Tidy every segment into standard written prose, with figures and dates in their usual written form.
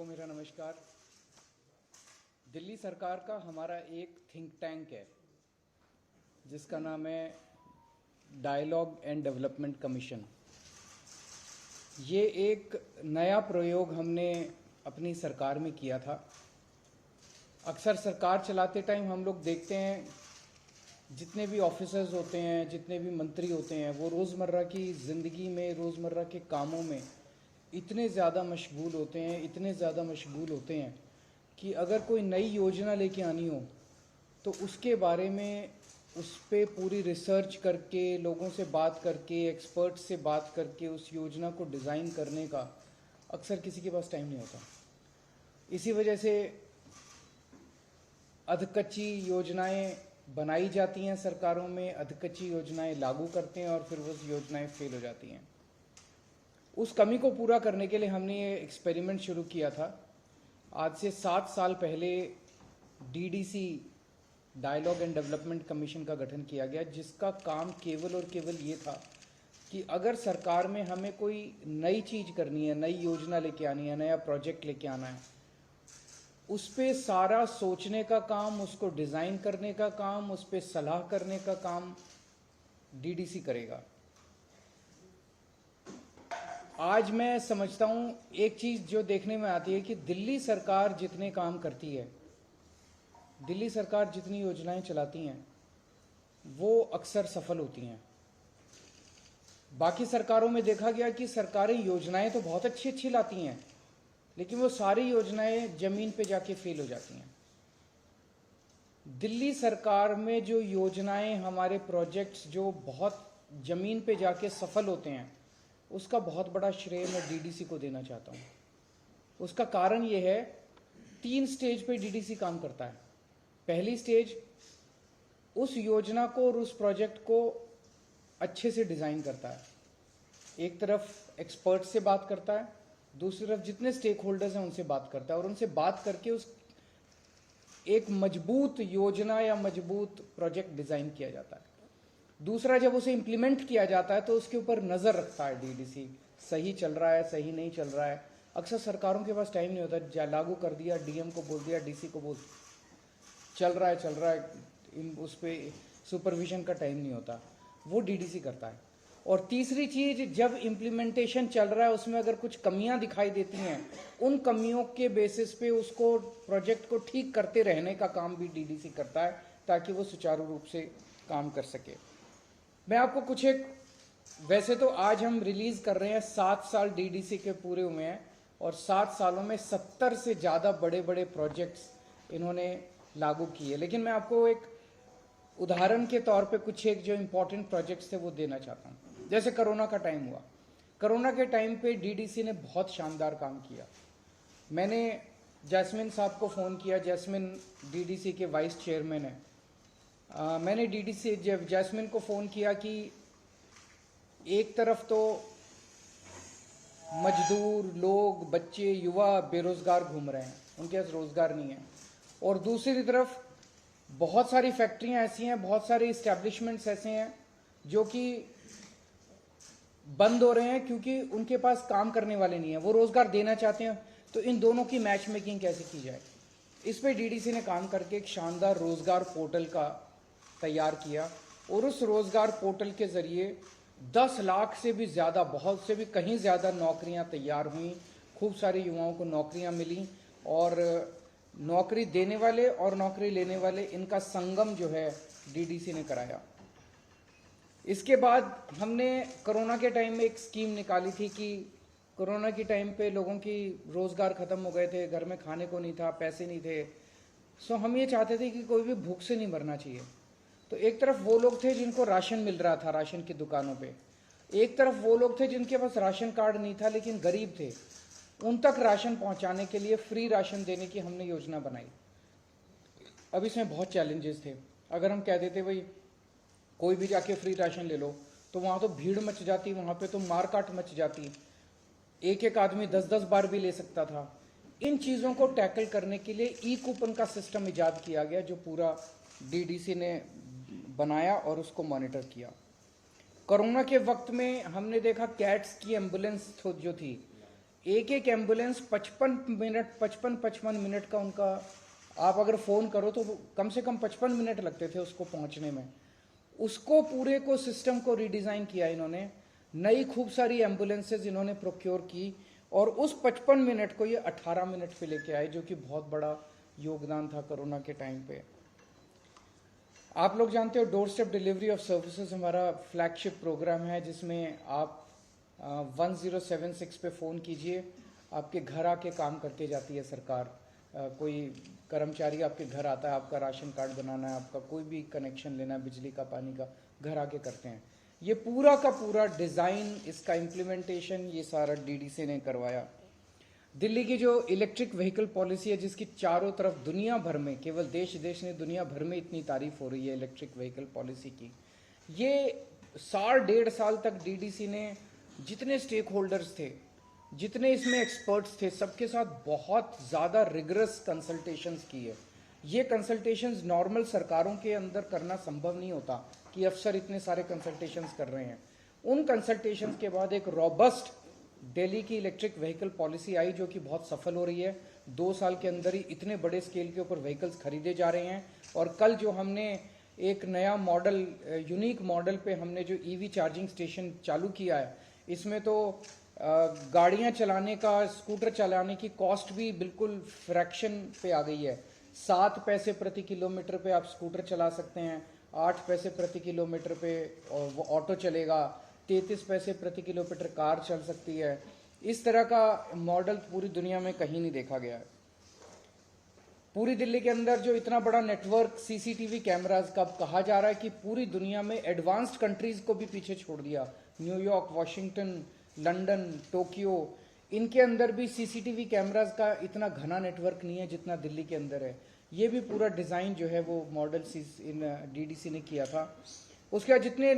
सबको मेरा नमस्कार। दिल्ली सरकार का हमारा एक थिंक टैंक है जिसका नाम है डायलॉग एंड डेवलपमेंट कमीशन। ये एक नया प्रयोग हमने अपनी सरकार में किया था। अक्सर सरकार चलाते टाइम हम लोग देखते हैं जितने भी ऑफिसर्स होते हैं, जितने भी मंत्री होते हैं, वो रोज़मर्रा की ज़िंदगी में, रोज़मर्रा के कामों में इतने ज़्यादा मशगूल होते हैं कि अगर कोई नई योजना लेके आनी हो तो उसके बारे में उस पर पूरी रिसर्च करके, लोगों से बात करके, एक्सपर्ट से बात करके उस योजना को डिज़ाइन करने का अक्सर किसी के पास टाइम नहीं होता। इसी वजह से अधकच्ची योजनाएं बनाई जाती हैं सरकारों में, अधकच्ची योजनाएं लागू करते हैं और फिर वो योजनाएं फेल हो जाती हैं। उस कमी को पूरा करने के लिए हमने ये एक्सपेरिमेंट शुरू किया था। आज से 7 साल पहले DDC, dialogue and development commission का गठन किया गया, जिसका काम केवल और केवल ये था कि अगर सरकार में हमें कोई नई चीज़ करनी है, नई योजना लेके आनी है, नया प्रोजेक्ट लेके आना है, उस पर सारा सोचने का काम, उसको डिज़ाइन करने का काम, उस पर सलाह करने का काम डीडीसी करेगा। आज मैं समझता हूँ एक चीज़ जो देखने में आती है कि दिल्ली सरकार जितने काम करती है, दिल्ली सरकार जितनी योजनाएं चलाती हैं, वो अक्सर सफल होती हैं। बाकी सरकारों में देखा गया कि सरकारें योजनाएं तो बहुत अच्छी अच्छी लाती हैं, लेकिन वो सारी योजनाएं ज़मीन पे जाके फेल हो जाती हैं। दिल्ली सरकार में जो योजनाएं, हमारे प्रोजेक्ट्स जो बहुत ज़मीन पे जाके सफल होते हैं, उसका बहुत बड़ा श्रेय मैं डीडीसी को देना चाहता हूँ। उसका कारण ये है, 3 स्टेज पे डीडीसी काम करता है। पहली स्टेज, उस योजना को और उस प्रोजेक्ट को अच्छे से डिज़ाइन करता है। एक तरफ एक्सपर्ट से बात करता है, दूसरी तरफ जितने स्टेक होल्डर्स हैं उनसे बात करता है और उनसे बात करके उस एक मजबूत योजना या मजबूत प्रोजेक्ट डिज़ाइन किया जाता है। दूसरा, जब उसे इम्प्लीमेंट किया जाता है तो उसके ऊपर नज़र रखता है डीडीसी, सही चल रहा है, सही नहीं चल रहा है। अक्सर सरकारों के पास टाइम नहीं होता, लागू कर दिया, डीएम को बोल दिया, डीसी को बोल, चल रहा है, उस पर सुपरविजन का टाइम नहीं होता, वो डीडीसी करता है। और तीसरी चीज़, जब इम्प्लीमेंटेशन चल रहा है उसमें अगर कुछ कमियां दिखाई देती हैं, उन कमियों के बेसिस पे उसको, प्रोजेक्ट को ठीक करते रहने का काम भी डीडीसी करता है ताकि वो सुचारू रूप से काम कर सके। मैं आपको कुछ एक, वैसे तो आज हम रिलीज़ कर रहे हैं, 7 साल डीडीसी के पूरे हुए हैं और 7 सालों में 70 से ज़्यादा बड़े बड़े प्रोजेक्ट्स इन्होंने लागू किए, लेकिन मैं आपको एक उदाहरण के तौर पे कुछ एक जो इम्पोर्टेंट प्रोजेक्ट्स थे वो देना चाहता हूँ। जैसे कोरोना का टाइम हुआ, कोरोना के टाइम पे डीडीसी ने बहुत शानदार काम किया। मैंने जैस्मिन साहब को फ़ोन किया, जैस्मिन डीडीसी के वाइस चेयरमैन है। मैंने डीडीसी जैस्मिन को फ़ोन किया कि एक तरफ तो मजदूर लोग, बच्चे, युवा बेरोज़गार घूम रहे हैं, उनके पास रोज़गार नहीं है, और दूसरी तरफ बहुत सारी फैक्ट्रियां ऐसी हैं, बहुत सारे इस्टेब्लिशमेंट्स ऐसे हैं जो कि बंद हो रहे हैं क्योंकि उनके पास काम करने वाले नहीं हैं, वो रोज़गार देना चाहते हैं। तो इन दोनों की मैच मेकिंग कैसे की जाए, इस पे डीडीसी ने काम करके एक शानदार रोज़गार पोर्टल का तैयार किया और उस रोज़गार पोर्टल के ज़रिए 10 लाख से भी ज़्यादा, बहुत से भी कहीं ज़्यादा नौकरियां तैयार हुई। खूब सारे युवाओं को नौकरियां मिली और नौकरी देने वाले और नौकरी लेने वाले, इनका संगम जो है डीडीसी ने कराया। इसके बाद हमने कोरोना के टाइम में एक स्कीम निकाली थी कि कोरोना के टाइम पे लोगों की रोज़गार ख़त्म हो गए थे, घर में खाने को नहीं था, पैसे नहीं थे। सो हम ये चाहते थे कि कोई भी भूख से नहीं मरना चाहिए। तो एक तरफ वो लोग थे जिनको राशन मिल रहा था राशन की दुकानों पे, एक तरफ वो लोग थे जिनके पास राशन कार्ड नहीं था लेकिन गरीब थे, उन तक राशन पहुंचाने के लिए फ्री राशन देने की हमने योजना बनाई। अब इसमें बहुत चैलेंजेस थे। अगर हम कह देते भाई कोई भी जाके फ्री राशन ले लो, तो वहाँ तो भीड़ मच जाती, वहाँ पे तो मारकाट मच जाती, एक एक आदमी 10-10 बार भी ले सकता था। इन चीज़ों को टैकल करने के लिए ई कूपन का सिस्टम इजाद किया गया, जो पूरा डीडीसी ने बनाया और उसको मॉनिटर किया। कोरोना के वक्त में हमने देखा कैट्स की एम्बुलेंस जो थी, एक एक एम्बुलेंस 55 मिनट का उनका, आप अगर फ़ोन करो तो कम से कम 55 मिनट लगते थे उसको पहुंचने में। उसको पूरे को सिस्टम को रीडिज़ाइन किया इन्होंने, नई खूब सारी एम्बुलेंसेज इन्होंने प्रोक्योर की और उस 55 मिनट को ये 18 मिनट पे लेके आए, जो कि बहुत बड़ा योगदान था कोरोना के टाइम पे। आप लोग जानते हो door step delivery of services हमारा फ्लैगशिप प्रोग्राम है, जिसमें आप 1076 पे फ़ोन कीजिए, आपके घर आके काम करके जाती है सरकार। कोई कर्मचारी आपके घर आता है, आपका राशन कार्ड बनाना है, आपका कोई भी कनेक्शन लेना है, बिजली का, पानी का, घर आके करते हैं। ये पूरा का पूरा डिज़ाइन, इसका इम्प्लीमेंटेशन ये सारा डीडीसी ने करवाया। दिल्ली की जो इलेक्ट्रिक व्हीकल पॉलिसी है, जिसकी चारों तरफ दुनिया भर में, केवल देश नहीं दुनिया भर में इतनी तारीफ हो रही है इलेक्ट्रिक व्हीकल पॉलिसी की, ये 1.5 साल तक डीडीसी ने जितने स्टेक होल्डर्स थे, जितने इसमें एक्सपर्ट्स थे, सबके साथ बहुत ज़्यादा रिगरस कंसल्टेशंस की है। ये कंसल्टेशंस नॉर्मल सरकारों के अंदर करना संभव नहीं होता कि अफसर इतने सारे कंसल्टेशंस कर रहे हैं। उन कंसल्टेशंस के बाद एक रॉबस्ट दिल्ली की इलेक्ट्रिक व्हीकल पॉलिसी आई, जो कि बहुत सफल हो रही है। 2 साल के अंदर ही इतने बड़े स्केल के ऊपर व्हीकल्स खरीदे जा रहे हैं। और कल जो हमने एक नया मॉडल, यूनिक मॉडल पे हमने जो ईवी चार्जिंग स्टेशन चालू किया है, इसमें तो गाड़ियां चलाने का, स्कूटर चलाने की कॉस्ट भी बिल्कुल फ्रैक्शन पे आ गई है। 7 पैसे प्रति किलोमीटर पे आप स्कूटर चला सकते हैं, 8 पैसे प्रति किलोमीटर पे ऑटो चलेगा, 33 पैसे प्रति किलोमीटर कार चल सकती है। इस तरह का मॉडल पूरी दुनिया में कहीं नहीं देखा गया है। पूरी दिल्ली के अंदर जो इतना बड़ा नेटवर्क सीसीटीवी कैमरास का, कहा जा रहा है कि पूरी दुनिया में एडवांस्ड कंट्रीज को भी पीछे छोड़ दिया। न्यूयॉर्क, वॉशिंगटन, लंदन, टोक्यो, इनके अंदर भी सीसीटीवी कैमरास का इतना घना नेटवर्क नहीं है जितना दिल्ली के अंदर है। ये भी पूरा डिज़ाइन जो है वो मॉडल इन डीडीसी ने किया था। उसके बाद जितने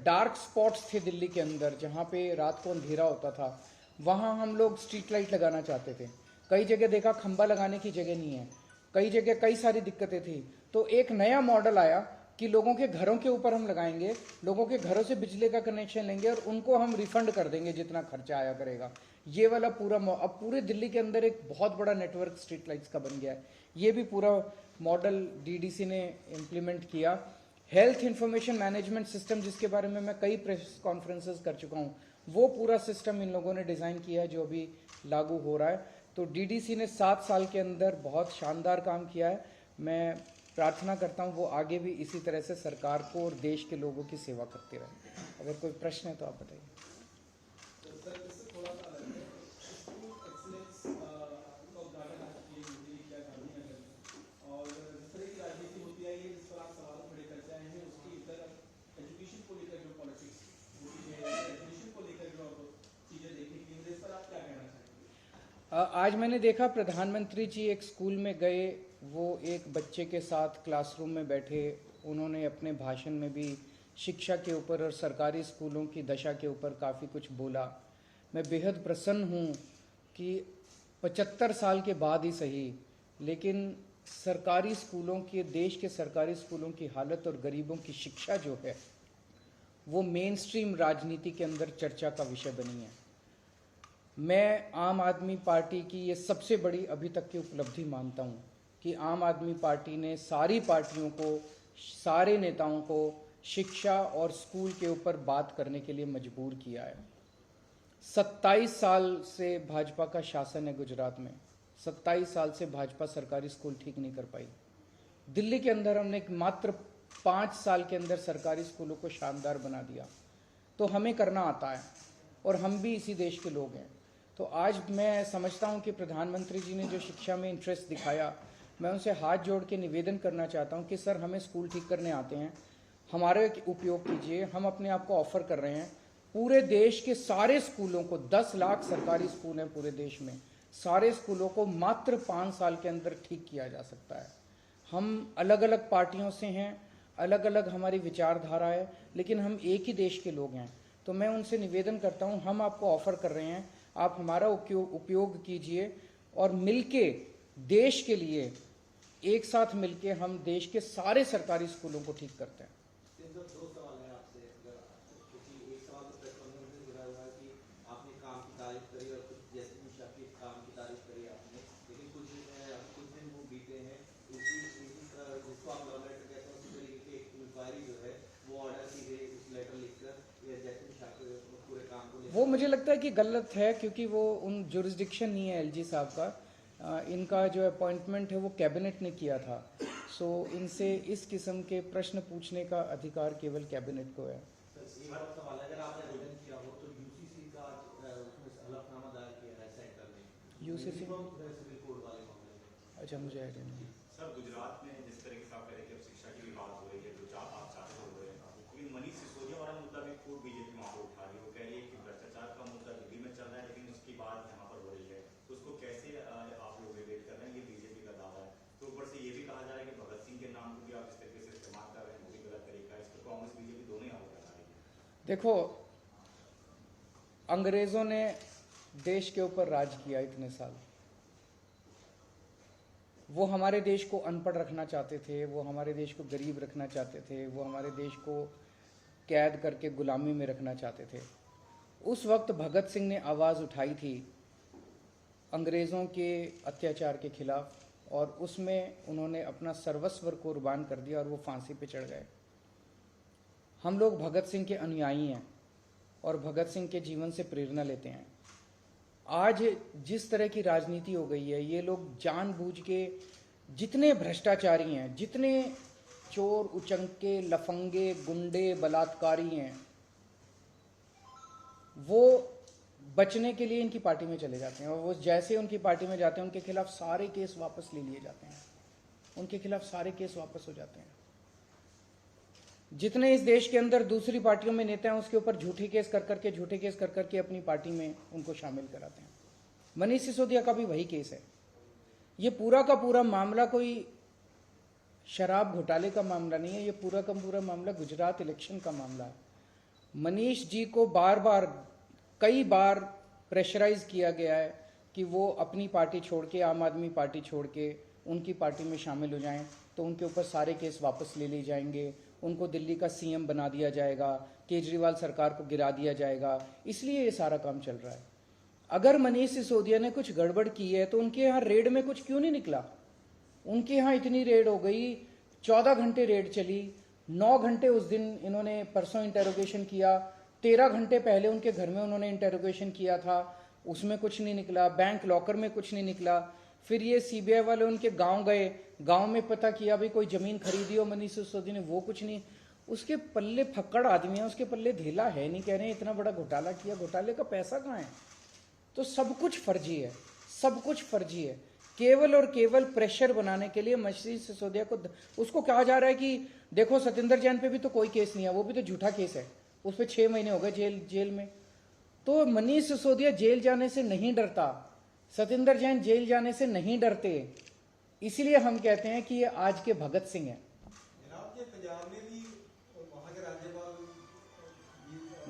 डार्क स्पॉट्स थे दिल्ली के अंदर, जहाँ पे रात को अंधेरा होता था, वहाँ हम लोग स्ट्रीट लाइट लगाना चाहते थे। कई जगह देखा खंबा लगाने की जगह नहीं है, कई जगह कई सारी दिक्कतें थी। तो एक नया मॉडल आया कि लोगों के घरों के ऊपर हम लगाएंगे, लोगों के घरों से बिजली का कनेक्शन लेंगे और उनको हम रिफंड कर देंगे जितना खर्चा आया करेगा। ये वाला पूरा अब पूरे दिल्ली के अंदर एक बहुत बड़ा नेटवर्क स्ट्रीट लाइट्स का बन गया है। ये भी पूरा मॉडल डीडीसी ने इम्प्लीमेंट किया। हेल्थ इंफॉर्मेशन मैनेजमेंट सिस्टम, जिसके बारे में मैं कई प्रेस कॉन्फ्रेंसेस कर चुका हूँ, वो पूरा सिस्टम इन लोगों ने डिज़ाइन किया है, जो अभी लागू हो रहा है। तो डीडीसी ने 7 साल के अंदर बहुत शानदार काम किया है। मैं प्रार्थना करता हूँ वो आगे भी इसी तरह से सरकार को और देश के लोगों की सेवा करते रहे। अगर कोई प्रश्न है तो आप बताइए। आज मैंने देखा प्रधानमंत्री जी एक स्कूल में गए, वो एक बच्चे के साथ क्लासरूम में बैठे, उन्होंने अपने भाषण में भी शिक्षा के ऊपर और सरकारी स्कूलों की दशा के ऊपर काफ़ी कुछ बोला। मैं बेहद प्रसन्न हूँ कि 75 साल के बाद ही सही, लेकिन सरकारी स्कूलों के, देश के सरकारी स्कूलों की हालत और गरीबों की शिक्षा जो है वो मेन स्ट्रीम राजनीति के अंदर चर्चा का विषय बनी है। मैं आम आदमी पार्टी की ये सबसे बड़ी अभी तक की उपलब्धि मानता हूँ कि आम आदमी पार्टी ने सारी पार्टियों को, सारे नेताओं को शिक्षा और स्कूल के ऊपर बात करने के लिए मजबूर किया है। 27 साल से भाजपा का शासन है गुजरात में, 27 साल से भाजपा सरकारी स्कूल ठीक नहीं कर पाई। दिल्ली के अंदर हमने मात्र 5 साल के अंदर सरकारी स्कूलों को शानदार बना दिया। तो हमें करना आता है और हम भी इसी देश के लोग हैं। तो आज मैं समझता हूं कि प्रधानमंत्री जी ने जो शिक्षा में इंटरेस्ट दिखाया, मैं उनसे हाथ जोड़ के निवेदन करना चाहता हूं कि सर, हमें स्कूल ठीक करने आते हैं, हमारे उपयोग कीजिए। हम अपने आप को ऑफर कर रहे हैं। पूरे देश के सारे स्कूलों को, 10 लाख सरकारी स्कूल हैं पूरे देश में, सारे स्कूलों को मात्र 5 साल के अंदर ठीक किया जा सकता है। हम अलग अलग पार्टियों से हैं, अलग अलग हमारी विचारधारा है, लेकिन हम एक ही देश के लोग हैं। तो मैं उनसे निवेदन करता हूं, हम आपको ऑफर कर रहे हैं, आप हमारा उपयोग कीजिए और मिलके देश के लिए, एक साथ मिलके हम देश के सारे सरकारी स्कूलों को ठीक करते हैं। दो सवाल है आपसे, क्योंकि एक सवाल तो प्रेस कॉन्फ्रेंस से जुड़ा हुआ है कि आपने काम की तारीफ करी और कुछ जैसे वो मुझे लगता है कि गलत है, क्योंकि वो उन जुरिस्डिक्शन नहीं है एलजी साहब का। इनका जो अपॉइंटमेंट है वो कैबिनेट ने किया था। सो इनसे इस किस्म के प्रश्न पूछने का अधिकार केवल कैबिनेट को है। सर, एक और सवाल है, अगर आपने आवेदन किया हो तो यूसीसी का उसमें हलफनामा दायर किया है सेंटर ने, यूसीसी सिविल कोड वाले मामले में। अच्छा, मुझे आइडिया नहीं। सर, गुजरात में जिस तरीके से आप कह रहे हैं कि अब शिक्षा की भी बात हो रही है, जो आप चाहते हो रहे हैं, लेकिन मनीष सिसोदिया वाला मुद्दा भी खूब बीजेपी वहाँ पर उठा रही है। वो कह रही है कि भ्रष्टाचार का मुद्दा दिल्ली में चल रहा है, लेकिन उसकी बात यहाँ पर हो रही है, तो उसको कैसे आप लोग डिबेट कर रहे हैं? ये बीजेपी का दावा है। तो ऊपर से ये भी कहा जा रहा है कि भगत सिंह के नाम को भी आप इस तरीके से इस्तेमाल कर रहे हैं, वो भी गलत तरीका है। इस पर कांग्रेस बीजेपी दोनों ही आरोप लगा रही है। देखो, अंग्रेजों ने देश के ऊपर राज किया इतने साल। वो हमारे देश को अनपढ़ रखना चाहते थे, वो हमारे देश को गरीब रखना चाहते थे, वो हमारे देश को कैद करके गुलामी में रखना चाहते थे। उस वक्त भगत सिंह ने आवाज़ उठाई थी अंग्रेज़ों के अत्याचार के खिलाफ, और उसमें उन्होंने अपना सर्वस्व कुर्बान कर दिया और वो फांसी पे चढ़ गए। हम लोग भगत सिंह के अनुयायी हैं और भगत सिंह के जीवन से प्रेरणा लेते हैं। आज जिस तरह की राजनीति हो गई है, ये लोग जानबूझ के, जितने भ्रष्टाचारी हैं, जितने चोर उचंके लफंगे गुंडे बलात्कारी हैं, वो बचने के लिए इनकी पार्टी में चले जाते हैं, और वो जैसे उनकी पार्टी में जाते हैं उनके खिलाफ सारे केस वापस ले लिए जाते हैं, उनके खिलाफ सारे केस वापस हो जाते हैं। जितने इस देश के अंदर दूसरी पार्टियों में नेता हैं, उसके ऊपर झूठे केस कर करके अपनी पार्टी में उनको शामिल कराते हैं। मनीष सिसोदिया का भी वही केस है। ये पूरा का पूरा मामला कोई शराब घोटाले का मामला नहीं है, ये पूरा का पूरा मामला गुजरात इलेक्शन का मामला है। मनीष जी को कई बार प्रेशराइज किया गया है कि वो अपनी पार्टी छोड़ के, आम आदमी पार्टी छोड़ के उनकी पार्टी में शामिल हो जाएं, तो उनके ऊपर सारे केस वापस ले लिए जाएंगे, उनको दिल्ली का सीएम बना दिया जाएगा, केजरीवाल सरकार को गिरा दिया जाएगा। इसलिए ये सारा काम चल रहा है। अगर मनीष सिसोदिया ने कुछ गड़बड़ की है तो उनके यहाँ रेड में कुछ क्यों नहीं निकला? उनके यहाँ इतनी रेड हो गई, 14 घंटे रेड चली, 9 घंटे उस दिन इन्होंने परसों इंटेरोगेशन किया, 13 घंटे पहले उनके घर में उन्होंने इंटेरोगेशन किया था, उसमें कुछ नहीं निकला, बैंक लॉकर में कुछ नहीं निकला। फिर ये सीबीआई वाले उनके गांव गए, गांव में पता किया भाई कोई जमीन खरीदी हो मनीष सिसोदिया ने, वो कुछ नहीं। उसके पल्ले फक्कड़ आदमी है, उसके पल्ले ढीला है नहीं, कह रहे हैं इतना बड़ा घोटाला किया, घोटाले का पैसा कहाँ है? तो सब कुछ फर्जी है, सब कुछ फर्जी है। केवल और केवल प्रेशर बनाने के लिए मनीष सिसोदिया को, उसको कहा जा रहा है कि देखो सतिंदर जैन पे भी तो कोई केस नहीं है, वो भी तो झूठा केस है, उस पर 6 महीने हो गए जेल में। तो मनीष सिसोदिया जेल जाने से नहीं डरता, सतिंदर जैन जेल जाने से नहीं डरते, इसलिए हम कहते हैं कि ये आज के भगत सिंह हैं। पंजाब में भी वहाँ के राज्यपाल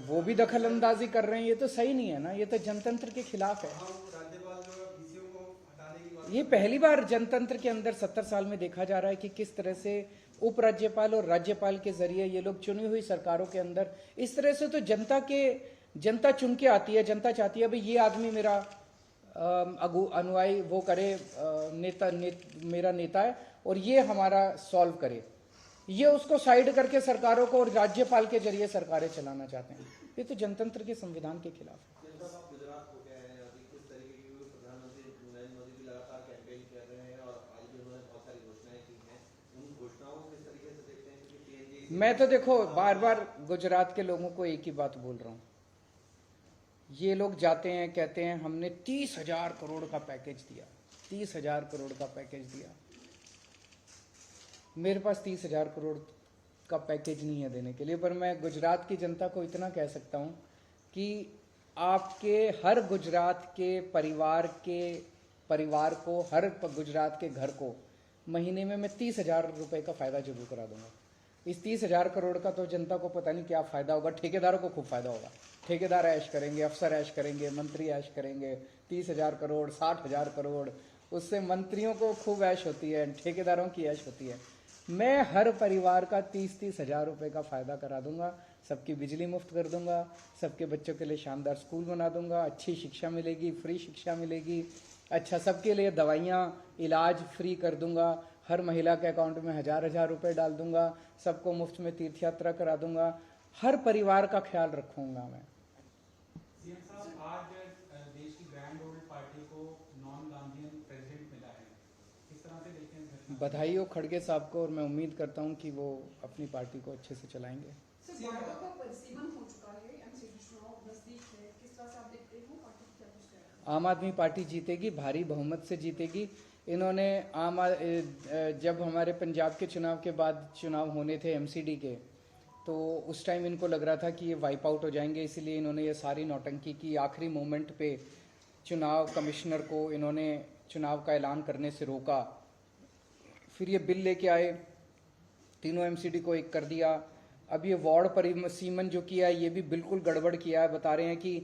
वो भी दखल अंदाजी कर रहे हैं, ये तो सही नहीं है ना, ये तो जनतंत्र के खिलाफ है। राज्यपाल जो बीसीओ को हटाने की बात, ये पहली बार जनतंत्र के अंदर 70 साल में देखा जा रहा है कि किस तरह से उपराज्यपाल और राज्यपाल के जरिए ये लोग चुनी हुई सरकारों के अंदर इस तरह से, तो जनता चुन के आती है, जनता चाहती है भाई ये आदमी मेरा अनुयायी वो करे, मेरा नेता है और ये हमारा सॉल्व करे। ये उसको साइड करके सरकारों को और राज्यपाल के जरिए सरकारें चलाना चाहते हैं। ये तो जनतंत्र के संविधान के खिलाफ है। आप गुजरात हो गए हैं, अभी किस तरीके की प्रधानमंत्री नरेंद्र मोदी भी लगातार कैंपेन कर रहे हैं और आज भी उन्होंने बहुत सारी घोषणाएं की हैं, उन घोषणाओं को किस तरीके से देखते हैं? क्योंकि सीएनजी, मैं तो देखो बार बार गुजरात के लोगों को एक ही बात बोल रहा हूँ, ये लोग जाते हैं कहते हैं हमने 30,000 करोड़ का पैकेज दिया, 30,000 करोड़ का पैकेज दिया। मेरे पास 30,000 करोड़ का पैकेज नहीं है देने के लिए, पर मैं गुजरात की जनता को इतना कह सकता हूँ कि आपके हर गुजरात के परिवार को, हर गुजरात के घर को महीने में मैं 30,000 रुपये का फ़ायदा जरूर करा दूंगा। इस 30,000 करोड़ का तो जनता को पता नहीं क्या फ़ायदा होगा, ठेकेदारों को खूब फ़ायदा होगा, ठेकेदार ऐश करेंगे, अफसर ऐश करेंगे, मंत्री ऐश करेंगे। 30,000 करोड़, 60,000 करोड़, उससे मंत्रियों को खूब ऐश होती है, ठेकेदारों की ऐश होती है। मैं हर परिवार का 30-30 हज़ार रुपये का फ़ायदा करा दूंगा, सबकी बिजली मुफ्त कर दूंगा, सबके बच्चों के लिए शानदार स्कूल बना दूंगा, अच्छी शिक्षा मिलेगी, फ्री शिक्षा मिलेगी, अच्छा सबके लिए दवाइयाँ इलाज फ्री कर दूंगा, हर महिला के अकाउंट में 1,000 रुपये डाल दूंगा, सबको मुफ्त में तीर्थ यात्रा करा दूंगा, हर परिवार का ख्याल रखूंगा मैं। नॉन गांधीयन प्रेसिडेंट मिला है, किस तरह से देखते हैं इस घटना? बधाई हो खड़गे साहब को, और मैं उम्मीद करता हूं कि वो अपनी पार्टी को अच्छे से चलाएंगे। सर, वार्डों का परिसीमन हो चुका है, एमसीडी चुनाव नजदीक है, किस तरह से आप देखते हो पार्टी की क्या कुछ तैयारी? आम आदमी पार्टी जीतेगी, भारी बहुमत से जीतेगी। इन्होंने जब हमारे पंजाब के चुनाव के बाद चुनाव होने थे एमसीडी के, तो उस टाइम इनको लग रहा था कि ये वाइप आउट हो जाएंगे, इसलिए इन्होंने ये सारी नौटंकी की। आखिरी मोमेंट पे चुनाव कमिश्नर को इन्होंने चुनाव का ऐलान करने से रोका, फिर ये बिल लेके आए, तीनों एमसीडी को एक कर दिया। अब ये वार्ड परिसीमन जो किया है ये भी बिल्कुल गड़बड़ किया है। बता रहे हैं कि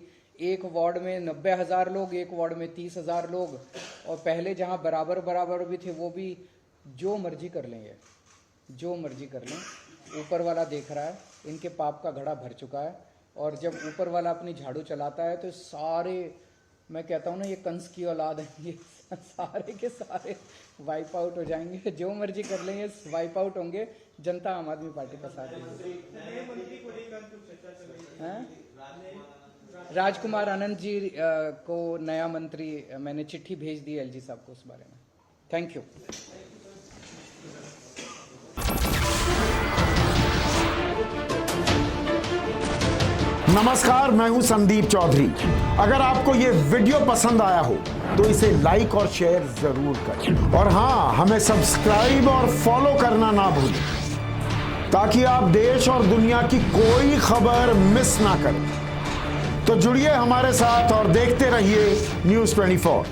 एक वार्ड में 90,000 लोग, एक वार्ड में 30,000 लोग, और पहले जहां बराबर बराबर भी थे वो भी जो मर्जी कर लें, ये जो मर्जी कर लें। ऊपर वाला देख रहा है, इनके पाप का घड़ा भर चुका है, और जब ऊपर वाला अपनी झाड़ू चलाता है तो सारे, मैं कहता हूँ ना, ये कंस की औलाद है, ये सारे के सारे वाइप आउट हो जाएंगे। जो मर्जी कर लेंगे वाइप आउट होंगे। जनता आम आदमी पार्टी का साथ देगी। राजकुमार आनंद जी को नया मंत्री, मैंने चिट्ठी भेज दी एलजी साहब को उस बारे में। Thank you. नमस्कार, मैं हूं संदीप चौधरी। अगर आपको ये वीडियो पसंद आया हो तो इसे लाइक और शेयर जरूर करें, और हाँ, हमें सब्सक्राइब और फॉलो करना ना भूलें, ताकि आप देश और दुनिया की कोई खबर मिस ना करें। तो जुड़िए हमारे साथ और देखते रहिए News 24।